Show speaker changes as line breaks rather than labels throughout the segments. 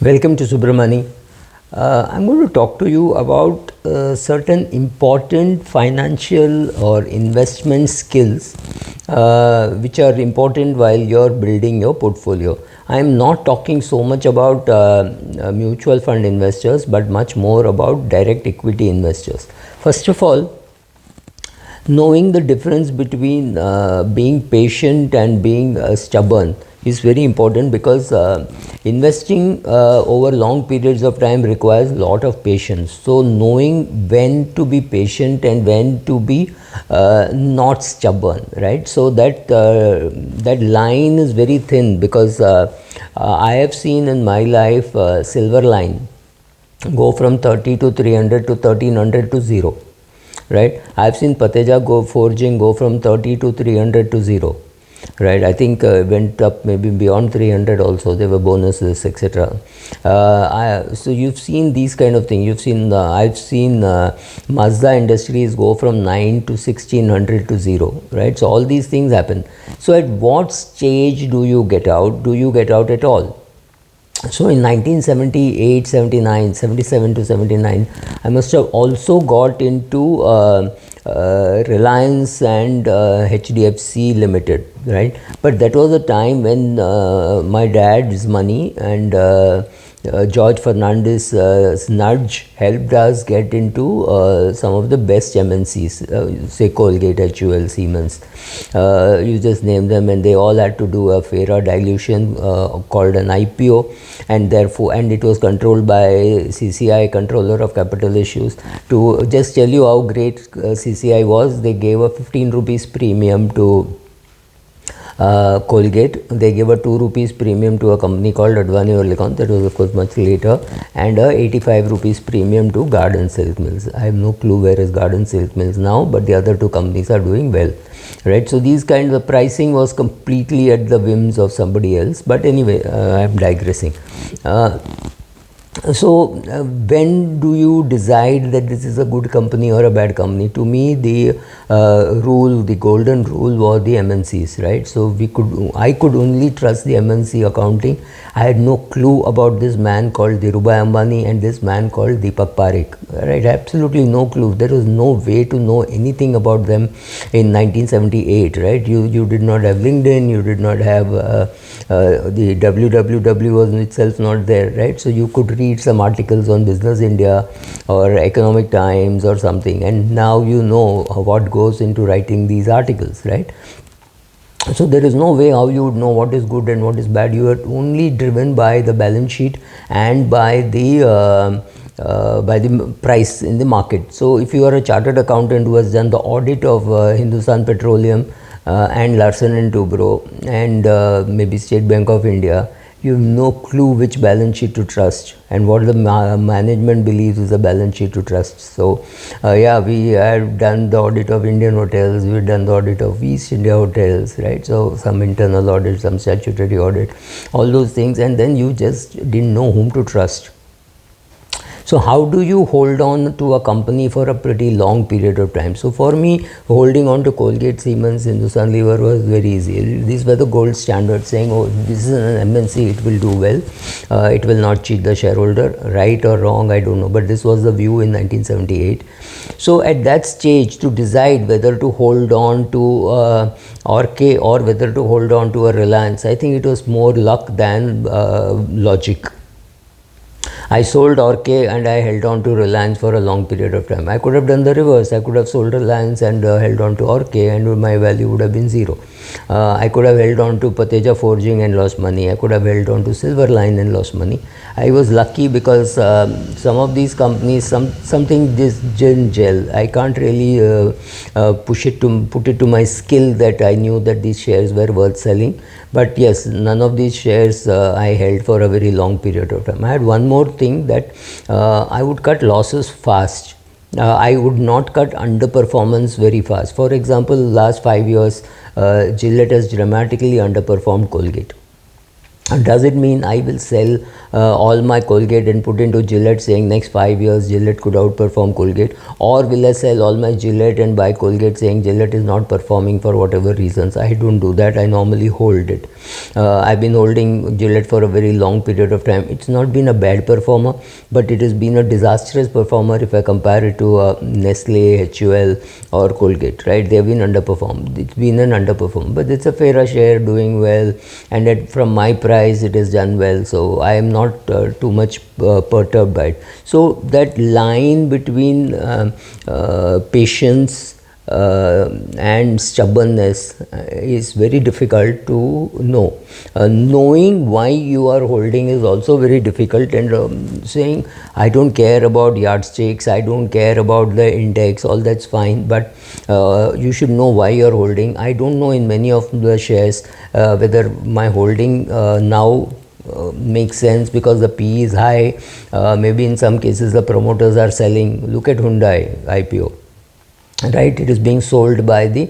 Welcome to Subramani. I'm going to talk to you about certain important financial or investment skills which are important while you're building your portfolio. I'm not talking so much about mutual fund investors, but much more about direct equity investors. First of all, knowing the difference between being patient and being stubborn is very important, because investing over long periods of time requires a lot of patience. So knowing when to be patient and when to be not stubborn, right? So that line is very thin, because I have seen in my life silver line go from 30 to 300 to 1300 to 0, right? I've seen Pateja forging go from 30 to 300 to 0, right? I think went up maybe beyond 300 also. There were bonuses, etc. So you've seen these kind of things. I've seen Mazda Industries go from 9 to 1600 to 0, right? So all these things happen. So at what stage do you get out? Do you get out at all? So in 1978, 79, 77 to 79, I must have also got into Reliance and HDFC Limited, right? But that was a time when my dad's money and George Fernandez's nudge helped us get into some of the best MNCs, say Colgate, HUL, Siemens. You just name them, and they all had to do a FERA dilution called an IPO, and therefore, and it was controlled by CCI, Controller of Capital Issues. To just tell you how great CCI was, they gave a 15 rupees premium to Colgate. They gave a 2 rupees premium to a company called Advani Oerlikon, that was of course much later, and a 85 rupees premium to Garden Silk Mills. I have no clue where is Garden Silk Mills now, but the other two companies are doing well, right? So these kinds of pricing was completely at the whims of somebody else. But anyway, I am digressing. So when do you decide that this is a good company or a bad company? To me, the the golden rule was the MNCs, right? So I could only trust the MNC accounting. I had no clue about this man called Dhirubhai Ambani and this man called Deepak Parekh, right? Absolutely no clue. There was no way to know anything about them in 1978, right? You did not have LinkedIn, you did not have the www was itself not there, right? So you could read some articles on Business India or Economic Times or something, and now you know what goes into writing these articles, right? So there is no way how you would know what is good and what is bad. You are only driven by the balance sheet and by the price in the market. So if you are a chartered accountant who has done the audit of Hindustan Petroleum and Larsen and Toubro and maybe State Bank of India, you have no clue which balance sheet to trust and what the management believes is a balance sheet to trust. So yeah, we have done the audit of Indian hotels, we've done the audit of East India hotels, right? So some internal audit, some statutory audit, all those things, and then you just didn't know whom to trust. So how do you hold on to a company for a pretty long period of time? So for me, holding on to Colgate, Siemens, Hindustan Lever was very easy. These were the gold standards, saying, oh, this is an MNC, it will do well, it will not cheat the shareholder, right or wrong, I don't know, but this was the view in 1978. So at that stage, to decide whether to hold on to Orke or whether to hold on to a Reliance, I think it was more luck than logic. I sold Orke and I held on to Reliance for a long period of time. I could have done the reverse. I could have sold Reliance and held on to Orke, and my value would have been 0. I could have held on to Pateja Forging and lost money. I could have held on to Silver Line and lost money. I was lucky because some of these companies, something just didn't gel. I can't really put it to my skill that I knew that these shares were worth selling. But yes, none of these shares I held for a very long period of time. I had one more thing, that I would cut losses fast. I would not cut underperformance very fast. For example, last 5 years, Gillette has dramatically underperformed Colgate. Does it mean I will sell all my Colgate and put into Gillette, saying next 5 years Gillette could outperform Colgate? Or will I sell all my Gillette and buy Colgate, saying Gillette is not performing for whatever reasons? I don't do that. I normally hold it. I've been holding Gillette for a very long period of time. It's not been a bad performer, but it has been a disastrous performer if I compare it to Nestle, HUL or Colgate, right? They've been underperformed. It's been an underperform, but it's a fairer share doing well, and from my price it has done well, so I am not too much perturbed by it. So that line between patience and stubbornness is very difficult to know. Knowing why you are holding is also very difficult, and saying I don't care about yardsticks, I don't care about the index, all that's fine, but you should know why you're holding. I don't know in many of the shares whether my holding now makes sense because the P is high. Maybe in some cases the promoters are selling. Look at Hyundai IPO. Right, it is being sold by the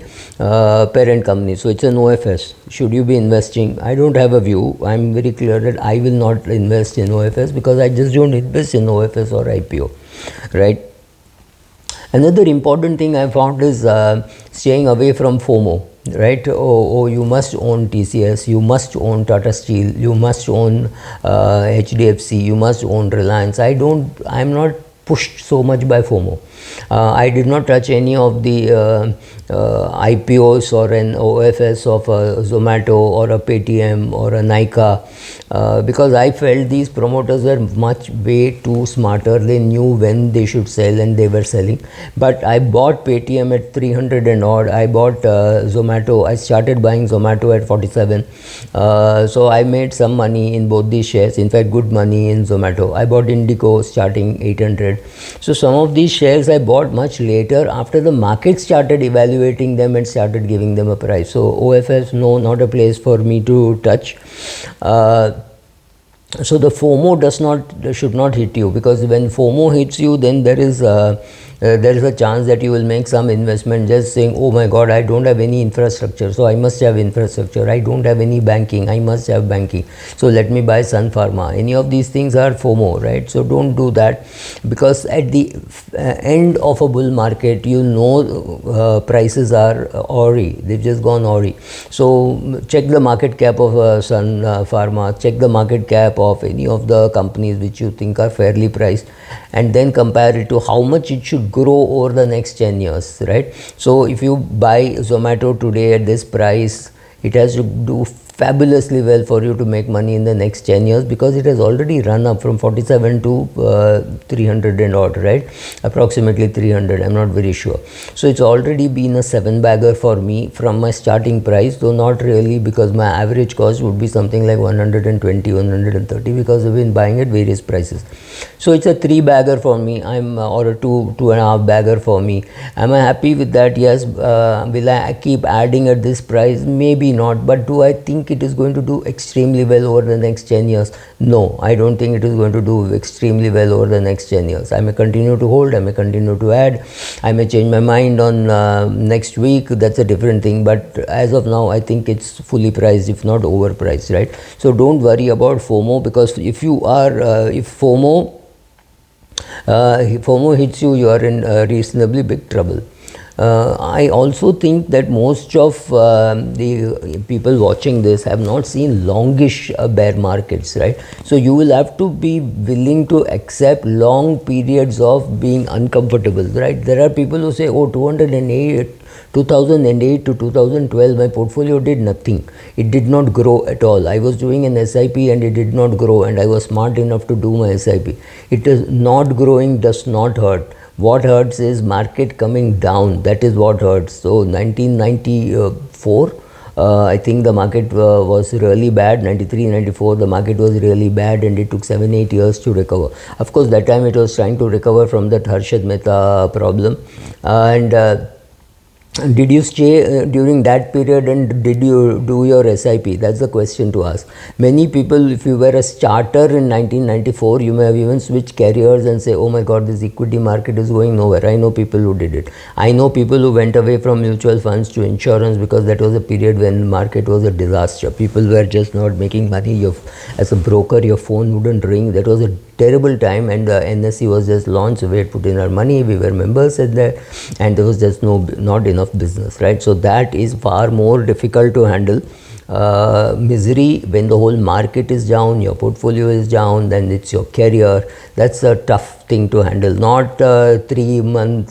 parent company, so it's an OFS. Should you be investing? I don't have a view. I'm very clear that I will not invest in OFS because I just don't invest in OFS or IPO, right? Another important thing I found is staying away from FOMO, right? Oh, you must own TCS, you must own Tata Steel, you must own HDFC, you must own Reliance. I'm not pushed so much by FOMO. I did not touch any of the IPOs or an OFS of a Zomato or a Paytm or a Nykaa because I felt these promoters were way too smarter. They knew when they should sell and they were selling. But I bought Paytm at 300 and odd. I bought Zomato. I started buying Zomato at 47. So I made some money in both these shares. In fact, good money in Zomato. I bought Indigo starting 800. So some of these shares I bought much later after the market started evaluating them and started giving them a price. So OFS, no, not a place for me to touch. So the FOMO should not hit you, because when FOMO hits you, then there is a chance that you will make some investment just saying, oh my god, I don't have any infrastructure, so I must have infrastructure. I don't have any banking, I must have banking, so let me buy Sun Pharma. Any of these things are FOMO, right? So don't do that, because at the end of a bull market, you know, prices are awry. They've just gone awry. So check the market cap of Sun Pharma, check the market cap of any of the companies which you think are fairly priced, and then compare it to how much it should grow over the next 10 years, right? So if you buy Zomato today at this price, it has to do fabulously well for you to make money in the next 10 years, because it has already run up from 47 to 300 and odd, right? Approximately 300, I'm not very sure. So it's already been a 7-bagger for me from my starting price, though not really, because my average cost would be something like 120, 130, because I've been buying at various prices. So it's a 3-bagger for me, or a 2.5-bagger for me. Am I happy with that? Yes. Will I keep adding at this price? Maybe not. But do I think it is going to do extremely well over the next 10 years? No, I don't think it is going to do extremely well over the next 10 years. I may continue to hold, I may continue to add, I may change my mind on next week. That's a different thing. But as of now, I think it's fully priced, if not overpriced, right? So don't worry about FOMO, because if FOMO hits you, you are in reasonably big trouble. I also think that most of the people watching this have not seen longish bear markets, right? So you will have to be willing to accept long periods of being uncomfortable, right? There are people who say, oh, 2008 to 2012, my portfolio did nothing. It did not grow at all. I was doing an SIP and it did not grow, and I was smart enough to do my SIP. It is not growing, does not hurt. What hurts is market coming down. That is what hurts. So 1994, I think the market was really bad. 93, 94, the market was really bad, and it took 7-8 years to recover. Of course, that time it was trying to recover from that Harshad Mehta problem, and Did you stay during that period, and did you do your SIP? That's the question to ask. Many people, if you were a starter in 1994, you may have even switched careers and say, oh my god, this equity market is going nowhere. I know people who did it. I know people who went away from mutual funds to insurance because that was a period when the market was a disaster. People were just not making money. As a broker, your phone wouldn't ring. That was a terrible time, and the NSE was just launched. We had put in our money, we were members at that, and there was just not enough business, right? So that is far more difficult to handle. Misery when the whole market is down, your portfolio is down, then it's your career. That's a tough thing to handle. Not 3-month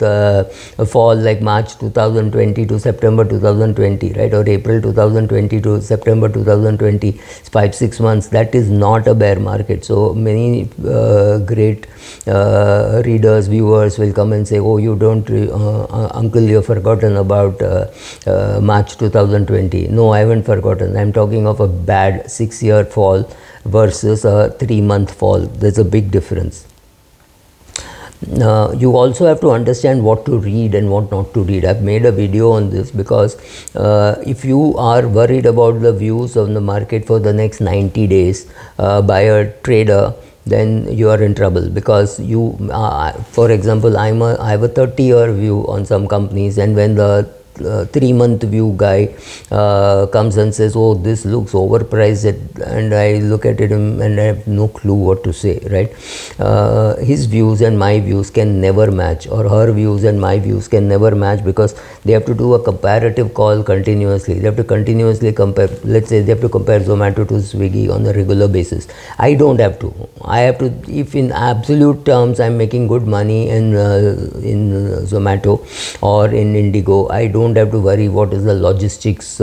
fall like March 2020 to September 2020, right, or April 2020 to September 2020, 5-6 months. That is not a bear market. So many great readers, viewers will come and say, oh, you don't uncle, you've forgotten about March 2020. No, I haven't forgotten. I'm talking of a bad 6-year fall versus a 3-month fall. There's a big difference. You also have to understand what to read and what not to read. I've made a video on this because if you are worried about the views of the market for the next 90 days by a trader, then you are in trouble, because you for example, I have a 30-year view on some companies, and when the 3-month view guy comes and says, oh, this looks overpriced, and I look at it and I have no clue what to say, right? His views and my views can never match, or her views and my views can never match, because they have to do a comparative call continuously. They have to continuously compare. Let's say they have to compare Zomato to Swiggy on a regular basis. I don't have to. I have to, if in absolute terms I'm making good money in Zomato or in Indigo, I don't have to worry what is the logistics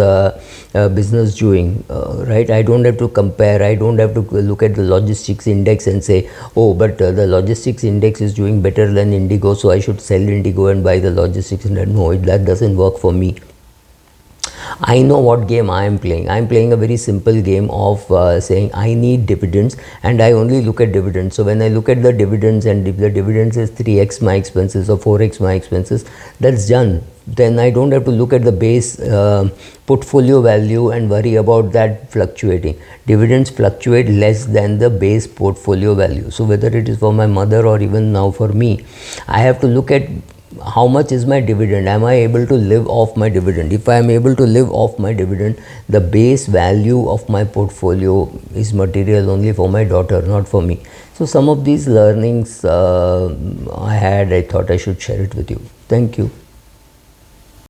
business doing, right? I don't have to compare. I don't have to look at the logistics index and say, oh, but the logistics index is doing better than Indigo, so I should sell Indigo and buy the logistics index. No, that doesn't work for me. I know what game I am playing. I am playing a very simple game of saying I need dividends, and I only look at dividends. So when I look at the dividends, and if the dividends is 3x my expenses or 4x my expenses, that's done. Then I don't have to look at the base portfolio value and worry about that fluctuating. Dividends fluctuate less than the base portfolio value. So whether it is for my mother or even now for me, I have to look at how much is my dividend. Am I able to live off my dividend? If I am able to live off my dividend, the base value of my portfolio is material only for my daughter, not for me. So some of these learnings I thought I should share it with you. Thank you.